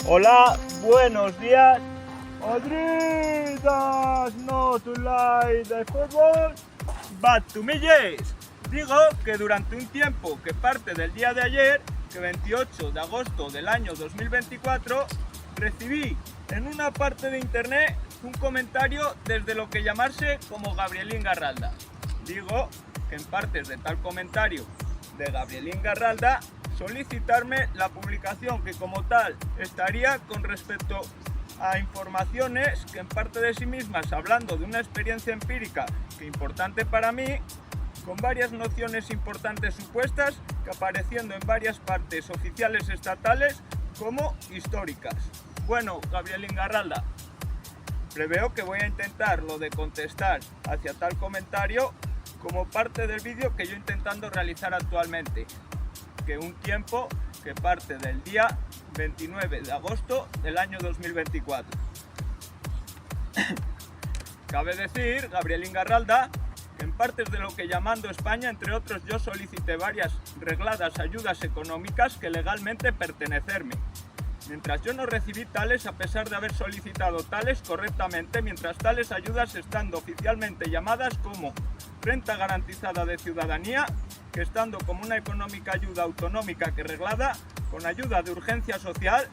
Hola, buenos días. Madrid does not like the football, but to me yes. Digo que durante un tiempo que parte del día de ayer, que 28 de agosto del año 2024, recibí en una parte de internet un comentario desde lo que llamarse como Gabrielín Garralda. Digo que en partes de tal comentario de Gabrielín Garralda solicitarme la publicación que como tal estaría con respecto a informaciones que en parte de sí mismas, hablando de una experiencia empírica que importante para mí, con varias nociones importantes supuestas que apareciendo en varias partes oficiales estatales como históricas. Bueno, Gabrielín Garralda, preveo que voy a intentar lo de contestar hacia tal comentario como parte del vídeo que yo intentando realizar actualmente, que un tiempo que parte del día 29 de agosto del año 2024. Cabe decir, Gabrielín Garralda, que en partes de lo que llamando España, entre otros, yo solicité varias regladas ayudas económicas que legalmente pertenecerme. Mientras yo no recibí tales, a pesar de haber solicitado tales correctamente, mientras tales ayudas estando oficialmente llamadas como renta garantizada de ciudadanía, que estando como una económica ayuda autonómica que reglada, con ayuda de urgencia social,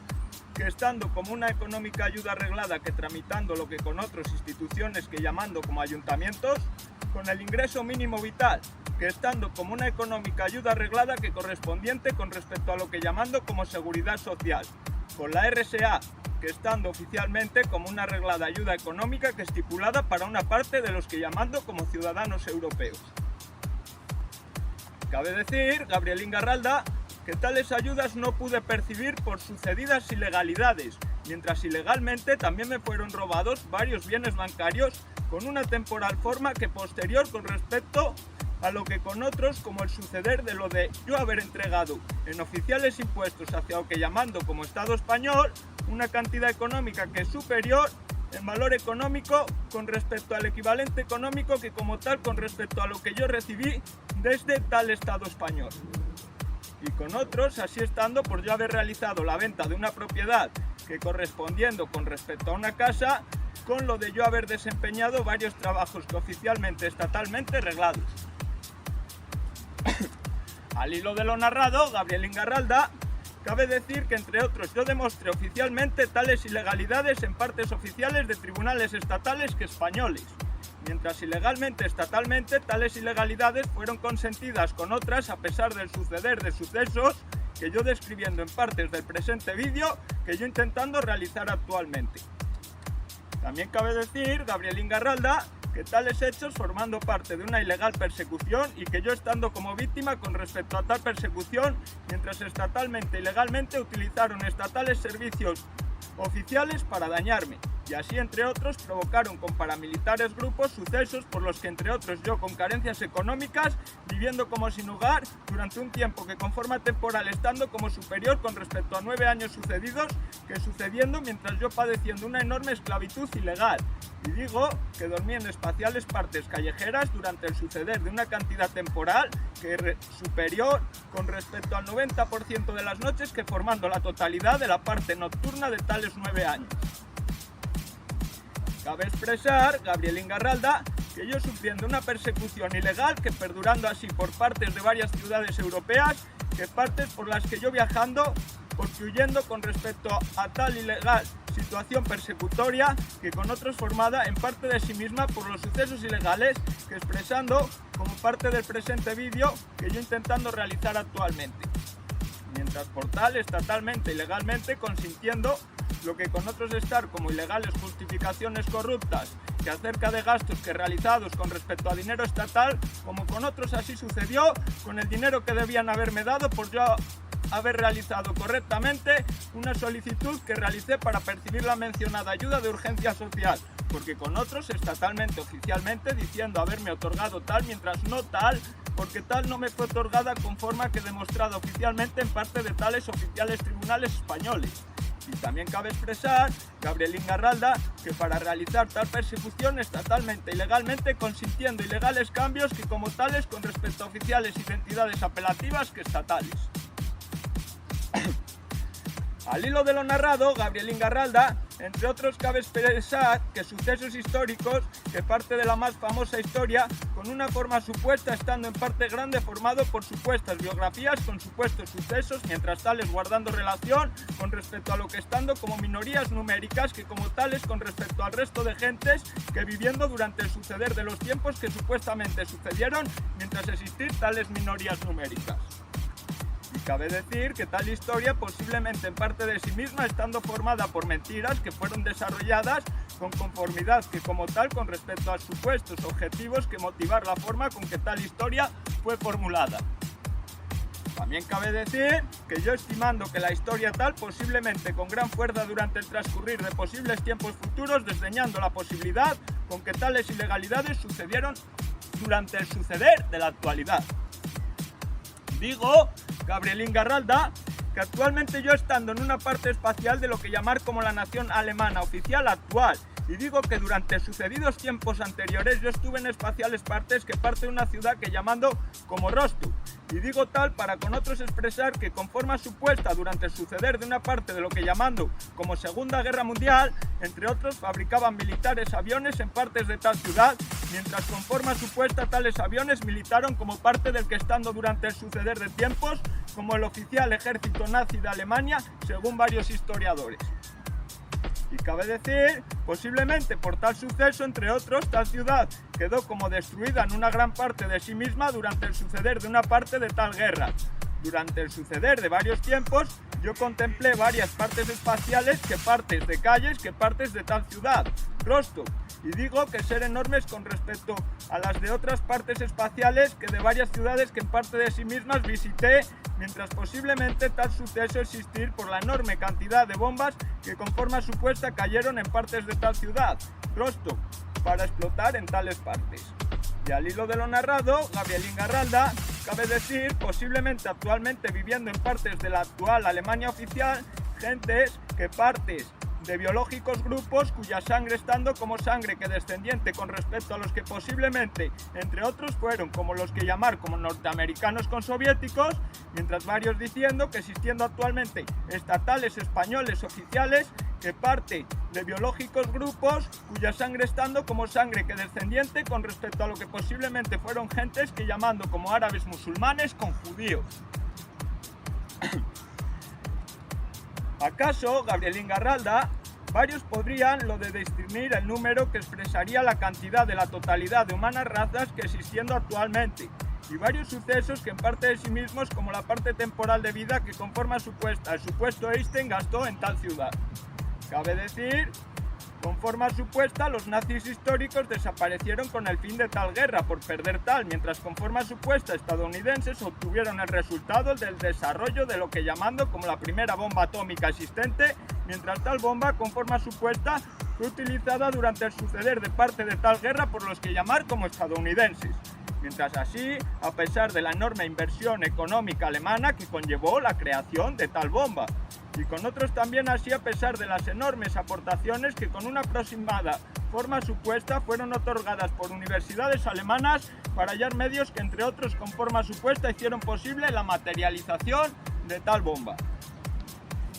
que estando como una económica ayuda arreglada que tramitando lo que con otras instituciones que llamando como ayuntamientos, con el ingreso mínimo vital, que estando como una económica ayuda arreglada que correspondiente con respecto a lo que llamando como seguridad social, con la RSA, que estando oficialmente como una arreglada ayuda económica que estipulada para una parte de los que llamando como ciudadanos europeos. Cabe decir, Gabrielín Garralda, que tales ayudas no pude percibir por sucedidas ilegalidades, mientras ilegalmente también me fueron robados varios bienes bancarios con una temporal forma que posterior con respecto a lo que con otros como el suceder de lo de yo haber entregado en oficiales impuestos hacia lo que llamando como Estado español una cantidad económica que es superior en valor económico con respecto al equivalente económico que como tal con respecto a lo que yo recibí desde tal Estado español. Y con otros, así estando, por yo haber realizado la venta de una propiedad que correspondiendo con respecto a una casa, con lo de yo haber desempeñado varios trabajos que oficialmente estatalmente reglados. Al hilo de lo narrado, Gabrielín Garralda, cabe decir que entre otros yo demostré oficialmente tales ilegalidades en partes oficiales de tribunales estatales que españoles, mientras ilegalmente estatalmente tales ilegalidades fueron consentidas con otras a pesar del suceder de sucesos que yo describiendo en partes del presente vídeo que yo intentando realizar actualmente. También cabe decir, Gabrielín Garralda, que tales hechos formando parte de una ilegal persecución y que yo estando como víctima con respecto a tal persecución, mientras estatalmente y legalmente utilizaron estatales servicios oficiales para dañarme, y así entre otros provocaron con paramilitares grupos sucesos por los que entre otros yo con carencias económicas, viviendo como sin hogar durante un tiempo que con forma temporal estando como superior con respecto a 9 años sucedidos que sucediendo mientras yo padeciendo una enorme esclavitud ilegal. Y digo que dormí en espaciales partes callejeras durante el suceder de una cantidad temporal que es superior con respecto al 90% de las noches que formando la totalidad de la parte nocturna de tales 9 años. Cabe expresar, Gabrielín Garralda, que yo sufriendo una persecución ilegal que perdurando así por partes de varias ciudades europeas, que partes por las que yo viajando, porque huyendo con respecto a tal ilegal situación persecutoria que con otros formada en parte de sí misma por los sucesos ilegales que expresando como parte del presente vídeo que yo intentando realizar actualmente. Mientras por tal estatalmente y legalmente consintiendo lo que con otros estar como ilegales justificaciones corruptas que acerca de gastos que realizados con respecto a dinero estatal, como con otros así sucedió con el dinero que debían haberme dado por yo haber realizado correctamente una solicitud que realicé para percibir la mencionada ayuda de urgencia social, porque con otros estatalmente oficialmente diciendo haberme otorgado tal mientras no tal, porque tal no me fue otorgada con forma que demostrada oficialmente en parte de tales oficiales tribunales españoles. Y también cabe expresar, Gabriel Ingarralda, que para realizar tal persecución estatalmente y legalmente consintiendo ilegales cambios que como tales con respecto a oficiales y entidades apelativas que estatales. Al hilo de lo narrado, Gabriel Ingarralda, entre otros, cabe expresar que sucesos históricos, que parte de la más famosa historia, con una forma supuesta, estando en parte grande formado por supuestas biografías con supuestos sucesos, mientras tales guardando relación con respecto a lo que estando como minorías numéricas, que como tales con respecto al resto de gentes que viviendo durante el suceder de los tiempos que supuestamente sucedieron, mientras existir tales minorías numéricas. Y cabe decir que tal historia, posiblemente en parte de sí misma, estando formada por mentiras que fueron desarrolladas con conformidad que como tal con respecto a supuestos objetivos que motivar la forma con que tal historia fue formulada. También cabe decir que yo estimando que la historia tal posiblemente con gran fuerza durante el transcurrir de posibles tiempos futuros, desdeñando la posibilidad con que tales ilegalidades sucedieron durante el suceder de la actualidad. Digo, Gabriel Ingarralda, que actualmente yo estando en una parte espacial de lo que llamar como la nación alemana oficial actual, y digo que durante sucedidos tiempos anteriores yo estuve en espaciales partes que parte de una ciudad que llamando como Rostock, y digo tal para con otros expresar que con forma supuesta durante el suceder de una parte de lo que llamando como Segunda Guerra Mundial, entre otros fabricaban militares aviones en partes de tal ciudad, mientras con forma supuesta tales aviones militaron como parte del que estando durante el suceder de tiempos como el oficial ejército nazi de Alemania, según varios historiadores. Y cabe decir, posiblemente por tal suceso, entre otros, tal ciudad quedó como destruida en una gran parte de sí misma durante el suceder de una parte de tal guerra. Durante el suceder de varios tiempos, yo contemplé varias partes espaciales que partes de calles que partes de tal ciudad, Rostock, y digo que ser enormes con respecto a las de otras partes espaciales que de varias ciudades que en parte de sí mismas visité, mientras posiblemente tal suceso existir por la enorme cantidad de bombas que con forma supuesta cayeron en partes de tal ciudad, Rostock, para explotar en tales partes. Y al hilo de lo narrado, Gabriel Ingarralda, cabe decir, posiblemente actualmente viviendo en partes de la actual Alemania oficial, gentes que partes de biológicos grupos cuya sangre estando como sangre que descendiente con respecto a los que posiblemente, entre otros, fueron como los que llamar como norteamericanos con soviéticos, mientras varios diciendo que existiendo actualmente estatales españoles oficiales que parte de biológicos grupos cuya sangre estando como sangre que descendiente con respecto a lo que posiblemente fueron gentes que llamando como árabes musulmanes con judíos. ¿Acaso, Gabriel Ingarralda, varios podrían lo de discernir el número que expresaría la cantidad de la totalidad de humanas razas que existiendo actualmente, y varios sucesos que en parte de sí mismos como la parte temporal de vida que con forma supuesta el supuesto Einstein gastó en tal ciudad? Cabe decir, con forma supuesta, los nazis históricos desaparecieron con el fin de tal guerra por perder tal, mientras con forma supuesta estadounidenses obtuvieron el resultado del desarrollo de lo que llamando como la primera bomba atómica existente, mientras tal bomba con forma supuesta fue utilizada durante el suceder de parte de tal guerra por los que llamar como estadounidenses. Mientras así, a pesar de la enorme inversión económica alemana que conllevó la creación de tal bomba, y con otros también así a pesar de las enormes aportaciones que con una aproximada forma supuesta fueron otorgadas por universidades alemanas para hallar medios que entre otros con forma supuesta hicieron posible la materialización de tal bomba.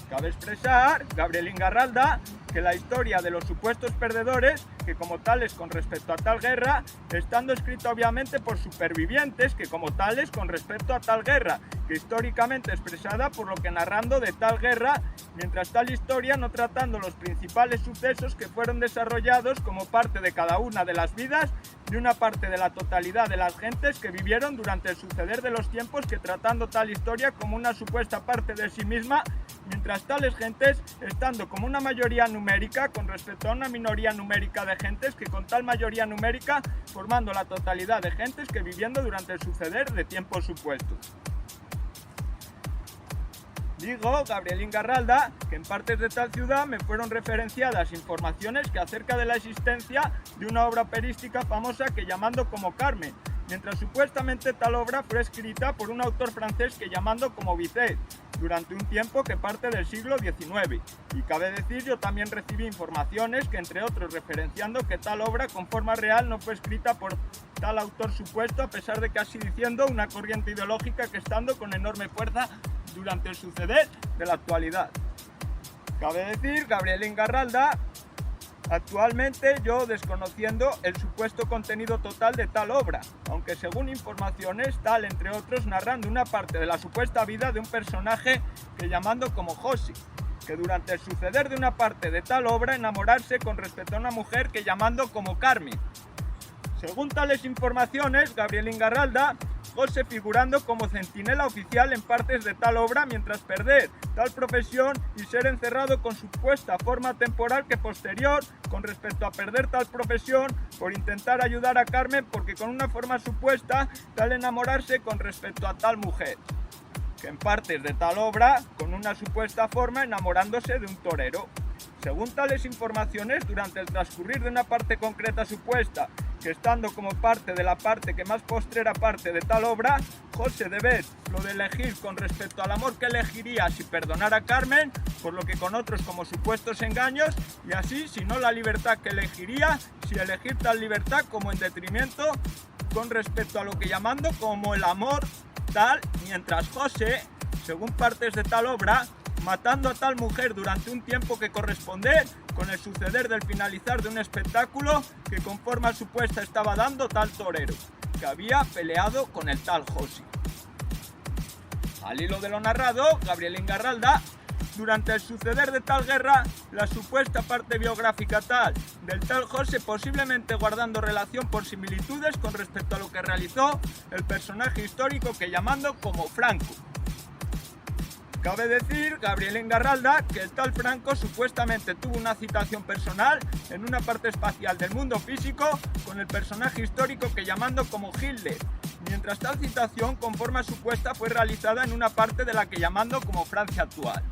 Cabe expresar, Gabriel Ingarralda, que la historia de los supuestos perdedores, que como tales con respecto a tal guerra, estando escrita obviamente por supervivientes, que como tales con respecto a tal guerra, que históricamente expresada por lo que narrando de tal guerra, mientras tal historia no tratando los principales sucesos que fueron desarrollados como parte de cada una de las vidas de una parte de la totalidad de las gentes que vivieron durante el suceder de los tiempos que tratando tal historia como una supuesta parte de sí misma, mientras tales gentes estando como una mayoría numérica con respecto a una minoría numérica de gentes que con tal mayoría numérica formando la totalidad de gentes que viviendo durante el suceder de tiempos supuestos. Digo, Gabriel Ingarralda, que en partes de tal ciudad me fueron referenciadas informaciones que acerca de la existencia de una obra operística famosa que llamando como Carmen, mientras supuestamente tal obra fue escrita por un autor francés que llamando como Bizet, durante un tiempo que parte del siglo XIX. Y cabe decir, yo también recibí informaciones que, entre otros, referenciando que tal obra con forma real no fue escrita por tal autor supuesto, a pesar de que así diciendo una corriente ideológica que estando con enorme fuerza durante el suceder de la actualidad. Cabe decir, Gabriel Ingarralda, actualmente yo desconociendo el supuesto contenido total de tal obra, aunque según informaciones tal, entre otros, narrando una parte de la supuesta vida de un personaje que llamando como Josi, que durante el suceder de una parte de tal obra enamorarse con respecto a una mujer que llamando como Carmen. Según tales informaciones, Gabriel Ingarralda, José figurando como centinela oficial en partes de tal obra, mientras perder tal profesión y ser encerrado con supuesta forma temporal que posterior con respecto a perder tal profesión por intentar ayudar a Carmen porque con una forma supuesta tal enamorarse con respecto a tal mujer, que en partes de tal obra con una supuesta forma enamorándose de un torero. Según tales informaciones, durante el transcurrir de una parte concreta supuesta, que estando como parte de la parte que más postrera parte de tal obra, José de ver lo de elegir con respecto al amor que elegiría si perdonara a Carmen, por lo que con otros como supuestos engaños, y así, si no la libertad que elegiría, si elegir tal libertad como en detrimento con respecto a lo que llamando como el amor tal, mientras José, según partes de tal obra, matando a tal mujer durante un tiempo que corresponde con el suceder del finalizar de un espectáculo que con forma supuesta estaba dando tal torero, que había peleado con el tal Josi. Al hilo de lo narrado, Gabriel Ingarralda, durante el suceder de tal guerra, la supuesta parte biográfica tal del tal José, posiblemente guardando relación por similitudes con respecto a lo que realizó el personaje histórico que llamando como Franco. Cabe decir, Gabriel Ingarralda, que el tal Franco supuestamente tuvo una citación personal en una parte espacial del mundo físico con el personaje histórico que llamando como Hitler, mientras tal citación con forma supuesta fue realizada en una parte de la que llamando como Francia actual.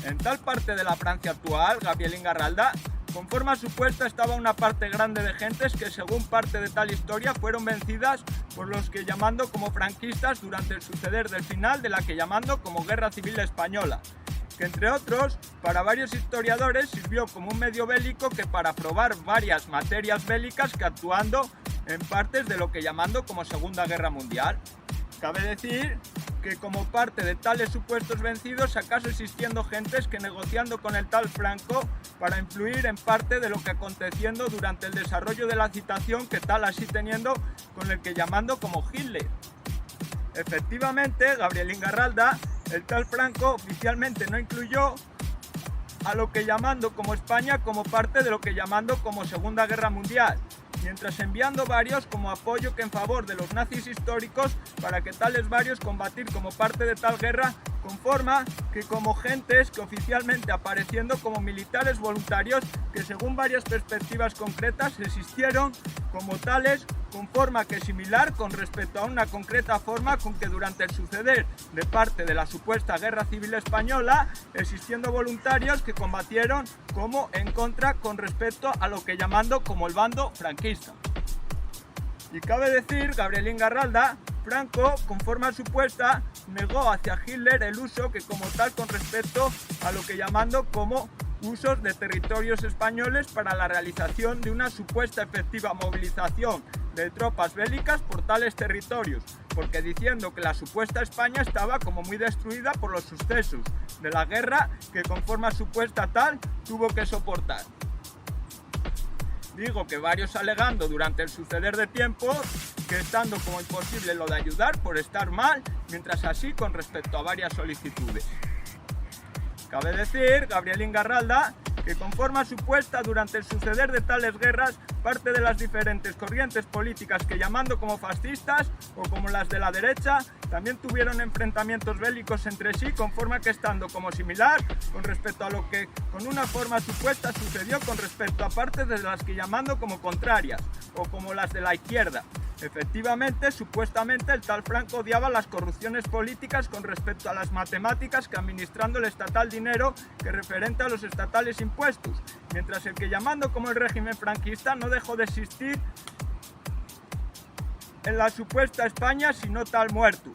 En tal parte de la Francia actual, Gabriel Ingarralda, con forma supuesta estaba una parte grande de gentes que según parte de tal historia fueron vencidas por los que llamando como franquistas durante el suceder del final de la que llamando como Guerra Civil Española, que entre otros para varios historiadores sirvió como un medio bélico que para probar varias materias bélicas que actuando en partes de lo que llamando como Segunda Guerra Mundial. Cabe decir que como parte de tales supuestos vencidos, acaso existiendo gentes que negociando con el tal Franco para influir en parte de lo que aconteciendo durante el desarrollo de la citación que tal así teniendo con el que llamando como Hitler. Efectivamente, Gabriel Ingarralda, el tal Franco oficialmente no incluyó a lo que llamando como España como parte de lo que llamando como Segunda Guerra Mundial, mientras enviando varios como apoyo que en favor de los nazis históricos para que tales varios combatir como parte de tal guerra, con forma que como gentes que oficialmente apareciendo como militares voluntarios que según varias perspectivas concretas existieron como tales con forma que similar con respecto a una concreta forma con que durante el suceder de parte de la supuesta Guerra Civil Española existiendo voluntarios que combatieron como en contra con respecto a lo que llamando como el bando franquista. Y cabe decir, Gabriel Ingarralda, Franco, con forma supuesta, negó hacia Hitler el uso que como tal con respecto a lo que llamando como usos de territorios españoles para la realización de una supuesta efectiva movilización de tropas bélicas por tales territorios, porque diciendo que la supuesta España estaba como muy destruida por los sucesos de la guerra que con forma supuesta tal tuvo que soportar. Digo que varios alegando durante el suceder de tiempo que estando como imposible lo de ayudar por estar mal, mientras así con respecto a varias solicitudes. Cabe decir, Gabriel Ingarralda, que con forma supuesta durante el suceder de tales guerras, parte de las diferentes corrientes políticas que llamando como fascistas o como las de la derecha, también tuvieron enfrentamientos bélicos entre sí con forma que estando como similar con respecto a lo que con una forma supuesta sucedió con respecto a partes de las que llamando como contrarias o como las de la izquierda. Efectivamente, supuestamente el tal Franco odiaba las corrupciones políticas con respecto a las matemáticas que administrando el estatal dinero que referente a los estatales impuestos, mientras el que llamando como el régimen franquista no dejó de existir en la supuesta España sino tal muerto.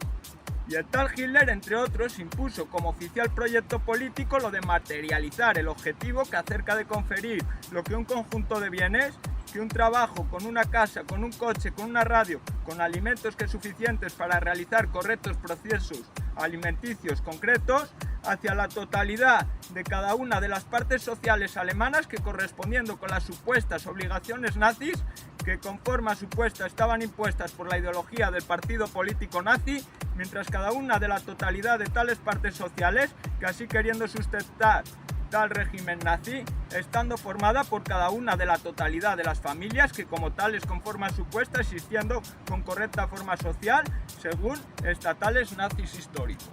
Y el tal Hitler, entre otros, impuso como oficial proyecto político lo de materializar el objetivo que acerca de conferir lo que un conjunto de bienes, que un trabajo, con una casa, con un coche, con una radio, con alimentos que es suficientes para realizar correctos procesos alimenticios concretos, hacia la totalidad de cada una de las partes sociales alemanas que, correspondiendo con las supuestas obligaciones nazis que con forma supuesta estaban impuestas por la ideología del partido político nazi, mientras cada una de la totalidad de tales partes sociales, que así queriendo sustentar tal régimen nazi, estando formada por cada una de la totalidad de las familias que como tales con forma supuesta existiendo con correcta forma social según estatales nazis históricos.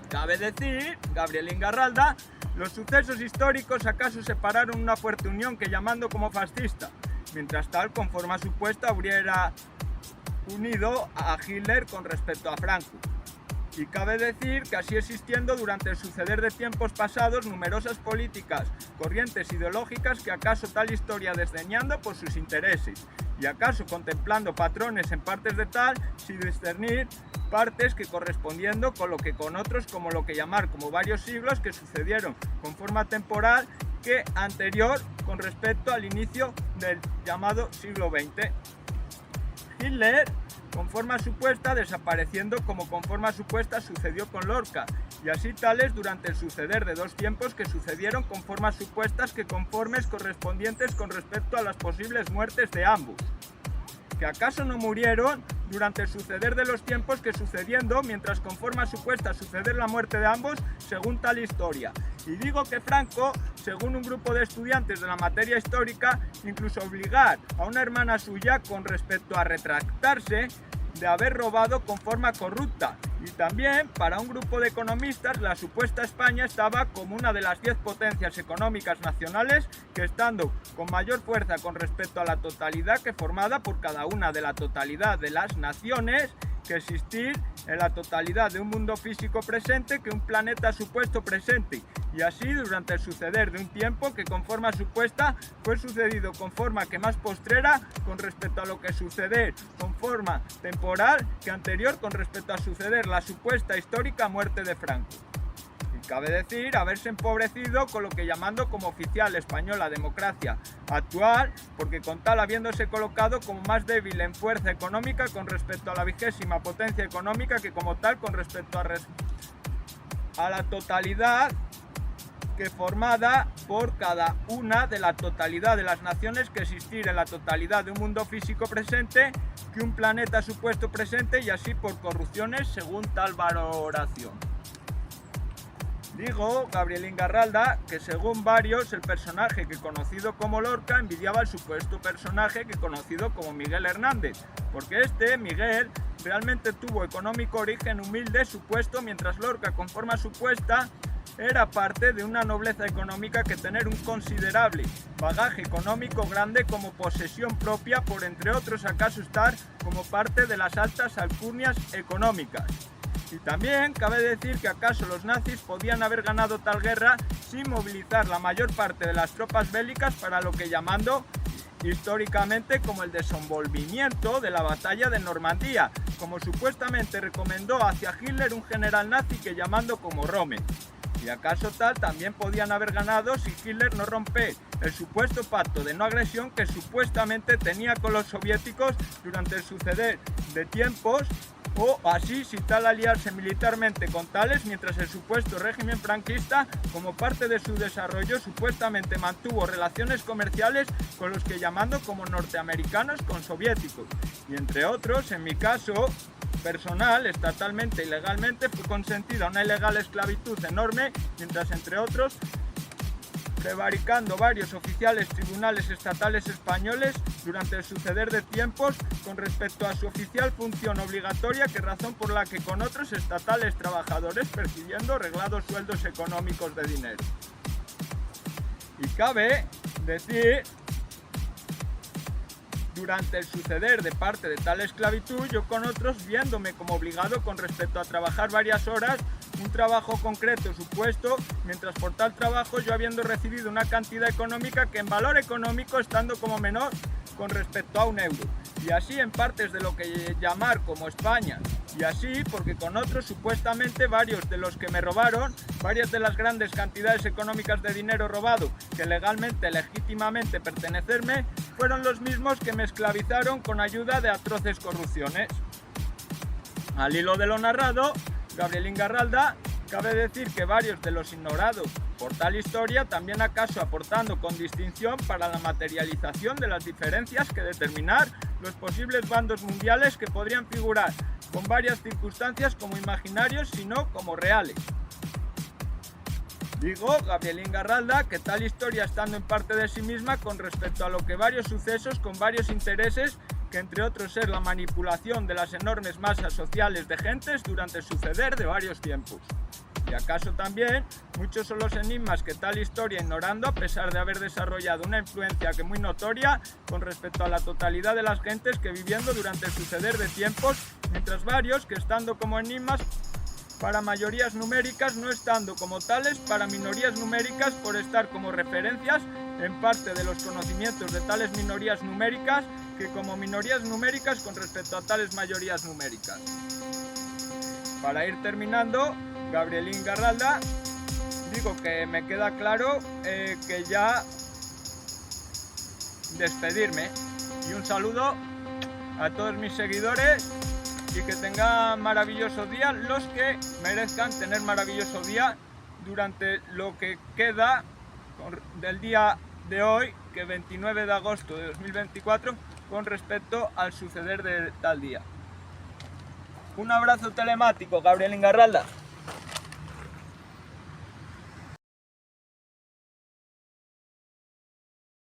Cabe decir, Gabriel Ingarralda, los sucesos históricos acaso separaron una fuerte unión que llamando como fascista, mientras tal con forma supuesta hubiera unido a Hitler con respecto a Franco. Y cabe decir que así existiendo durante el suceder de tiempos pasados numerosas políticas, corrientes ideológicas que acaso tal historia desdeñando por sus intereses, y acaso contemplando patrones en partes de tal, sin discernir partes que correspondiendo con lo que con otros como lo que llamar como varios siglos que sucedieron con forma temporal que anterior con respecto al inicio del llamado siglo XX. Hitler, con forma supuesta, desapareciendo como con forma supuesta sucedió con Lorca, y así tales durante el suceder de dos tiempos que sucedieron con formas supuestas que conformes correspondientes con respecto a las posibles muertes de ambos, que acaso no murieron durante el suceder de los tiempos que sucediendo, mientras con forma supuesta suceder la muerte de ambos, según tal historia. Y digo que Franco, según un grupo de estudiantes de la materia histórica, incluso obligar a una hermana suya con respecto a retractarse de haber robado con forma corrupta. Y también, para un grupo de economistas, la supuesta España estaba como una de las 10 potencias económicas nacionales que, estando con mayor fuerza con respecto a la totalidad que formada por cada una de la totalidad de las naciones, que existir en la totalidad de un mundo físico presente que un planeta supuesto presente, y así durante el suceder de un tiempo que con forma supuesta fue sucedido con forma que más postrera con respecto a lo que suceder con forma temporal que anterior con respecto a suceder la supuesta histórica muerte de Franco. Y cabe decir haberse empobrecido con lo que llamando como oficial española democracia actual, porque con tal habiéndose colocado como más débil en fuerza económica con respecto a la 20ª potencia económica que como tal con respecto a la totalidad que formada por cada una de la totalidad de las naciones que existir en la totalidad de un mundo físico presente que un planeta supuesto presente, y así por corrupciones según tal valoración. Digo, Gabriel Ingarralda, que según varios el personaje que conocido como Lorca envidiaba al supuesto personaje que conocido como Miguel Hernández, porque este, Miguel, realmente tuvo económico origen humilde supuesto, mientras Lorca con forma supuesta era parte de una nobleza económica que tener un considerable bagaje económico grande como posesión propia por entre otros acaso estar como parte de las altas alcurnias económicas. Y también cabe decir que acaso los nazis podían haber ganado tal guerra sin movilizar la mayor parte de las tropas bélicas para lo que llamando históricamente como el desenvolvimiento de la batalla de Normandía, como supuestamente recomendó hacia Hitler un general nazi que llamando como Rommel. Y acaso tal también podían haber ganado si Hitler no rompe el supuesto pacto de no agresión que supuestamente tenía con los soviéticos durante el suceder de tiempos, o así si tal aliarse militarmente con tales, mientras el supuesto régimen franquista como parte de su desarrollo supuestamente mantuvo relaciones comerciales con los que llamando como norteamericanos con soviéticos, y entre otros, en mi caso personal, estatalmente y legalmente fue consentida una ilegal esclavitud enorme, mientras entre otros prevaricando varios oficiales tribunales estatales españoles durante el suceder de tiempos con respecto a su oficial función obligatoria, que razón por la que con otros estatales trabajadores percibiendo reglados sueldos económicos de dinero. Y cabe decir, durante el suceder de parte de tal esclavitud, yo con otros viéndome como obligado con respecto a trabajar varias horas, un trabajo concreto supuesto, mientras por tal trabajo yo habiendo recibido una cantidad económica que en valor económico estando como menor con respecto a €1. Y así en partes de lo que llamar como España Y así, porque con otros supuestamente varios de los que me robaron, varias de las grandes cantidades económicas de dinero robado que legalmente, legítimamente pertenecerme, fueron los mismos que me esclavizaron con ayuda de atroces corrupciones. Al hilo de lo narrado, Gabriel Ingarralda, cabe decir que varios de los ignorados por tal historia también acaso aportando con distinción para la materialización de las diferencias que determinar los posibles bandos mundiales que podrían figurar con varias circunstancias como imaginarios sino como reales. Digo, Gabriel Ingarralda, que tal historia estando en parte de sí misma con respecto a lo que varios sucesos con varios intereses, que entre otros es la manipulación de las enormes masas sociales de gentes durante el suceder de varios tiempos. Y acaso también, muchos son los enigmas que tal historia ignorando a pesar de haber desarrollado una influencia que muy notoria con respecto a la totalidad de las gentes que viviendo durante el suceder de tiempos, mientras varios que estando como enigmas para mayorías numéricas no estando como tales para minorías numéricas por estar como referencias en parte de los conocimientos de tales minorías numéricas que como minorías numéricas con respecto a tales mayorías numéricas. Para ir terminando, Gabriel Ingarralda, digo que me queda claro que ya despedirme y un saludo a todos mis seguidores y que tengan maravilloso día los que merezcan tener maravilloso día durante lo que queda del día de hoy, que es 29 de agosto de 2024, con respecto al suceder de tal día. Un abrazo telemático, Gabriel Ingarralda.